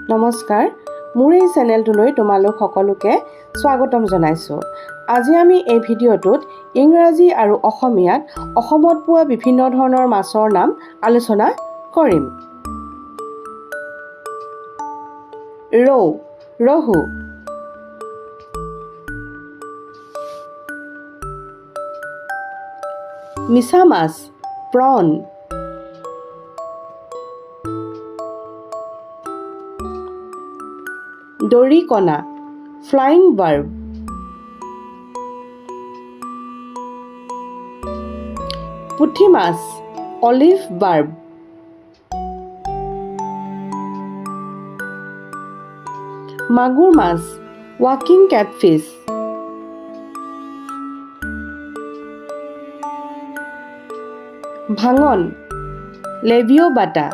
নমস্কাৰ, মোৰ এই চেনেলটোলৈ তোমালোক সকলোকে স্বাগতম জনাইছোঁ। আজি আমি এই ভিডিঅ'টোত ইংৰাজী আৰু অসমীয়াত অসমত পোৱা বিভিন্ন ধৰণৰ মাছৰ নাম আলোচনা কৰিম। ৰৌ, ৰহু। মিছা মাছ, প্ৰন। দৰিকণা, ফ্লাইং বাৰ্ব। পুঠি মাছ, অলিভ বাৰ্ব। মাগুৰ মাছ, ৱাকিং কেটফিছ। ভাঙন, লেভিঅ'বাটা।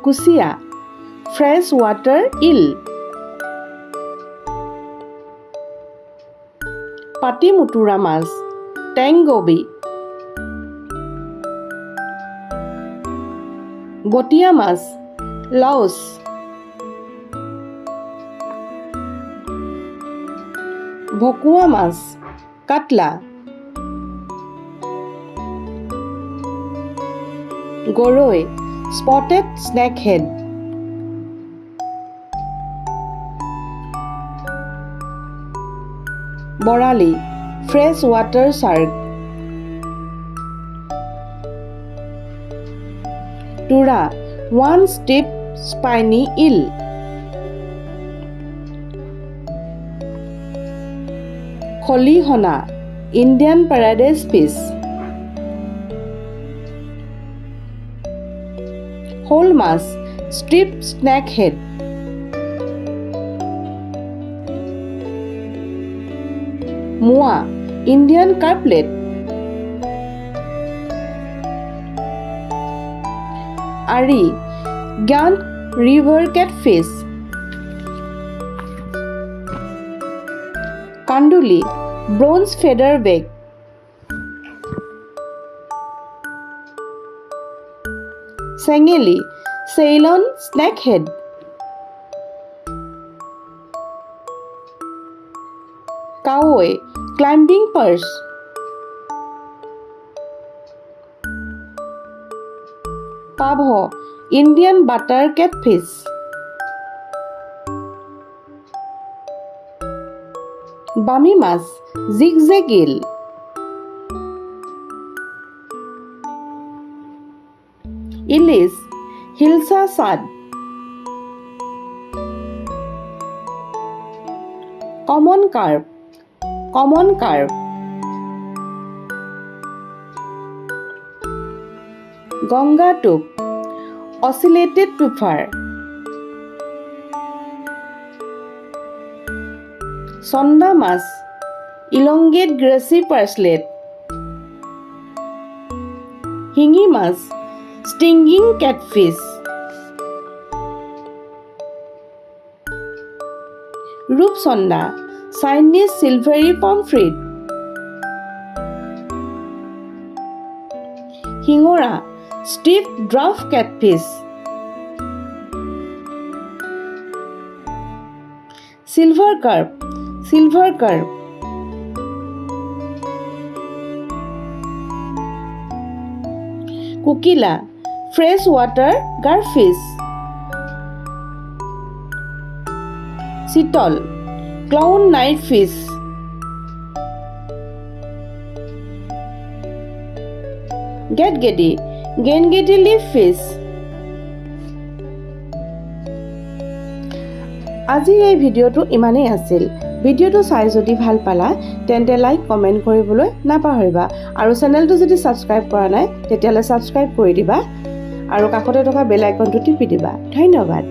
কুচিয়া, ফ্ৰেছ ৱাটাৰ ইল। পাতিমুতুৰা মাছ, টেংগবি। বটিয়া মাছ, লাউচ। ভকুৱা মাছ, কাটলা। গৰৈ, স্পটেড স্নেকহেড। বৰালি, ফ্ৰেছ ৱাটাৰ শাৰ্ক। তুৰা, ওৱান ষ্টিপ স্পাইনি ইল। খলিহনা, ইণ্ডিয়ান পেৰাডাইজ ফিছ। শ'ল মাছ, ষ্ট্ৰিপ স্নেকহেড। মোৱা, ইণ্ডিয়ান কাৰ্পলেট। আৰি, গ্যান্ট ৰিভাৰ কেটফিছ। কান্দুলি, ব্ৰঞ্জ ফেডাৰ বেক। চেঙেলী, চেইলন স্নেকহেড। কাৱৈ, ক্লাইম্বিং পাৰ্চ। পাভ, ইণ্ডিয়ান বাটাৰ কেটফিছ। বামি মাছ, জিগজেগ ইল। ইলিছ, hilsa shad. Common carp, common carp. গংগা টোপ, অচিলেটেড টুফাৰ। চন্দা মাছ, ইলংগেট গ্ৰেচি পাৰ্চলেট। শিঙি মাছ, ষ্টিংগিং কেটফিছ। ৰূপচন্দা, চাইনিজ চিলভাৰী পমফ্ৰিট। শিঙৰা, stripe dwarf catfish. Silver carp, silver carp. কুকিলা, ফ্ৰেছ ৱাটাৰ গাৰফিছ। চিতল, ক্লাউন নাইট ফিছ। গেটগেডি, গেনগেডি লিফ ফিছ। আজি এই ভিডিঅ'টো ইমানেই আছিল। ভিডিঅ'টো চাই যদি ভাল পালা তেন্তে লাইক কমেণ্ট কৰিবলৈ নাপাহৰিবা আৰু চেনেলটো যদি ছাবস্ক্ৰাইব কৰা নাই তেতিয়াহ'লে ছাবস্ক্ৰাইব কৰি দিবা আৰু কাষতে থকা বেল আইকনটো টিপি দিবা। ধন্যবাদ।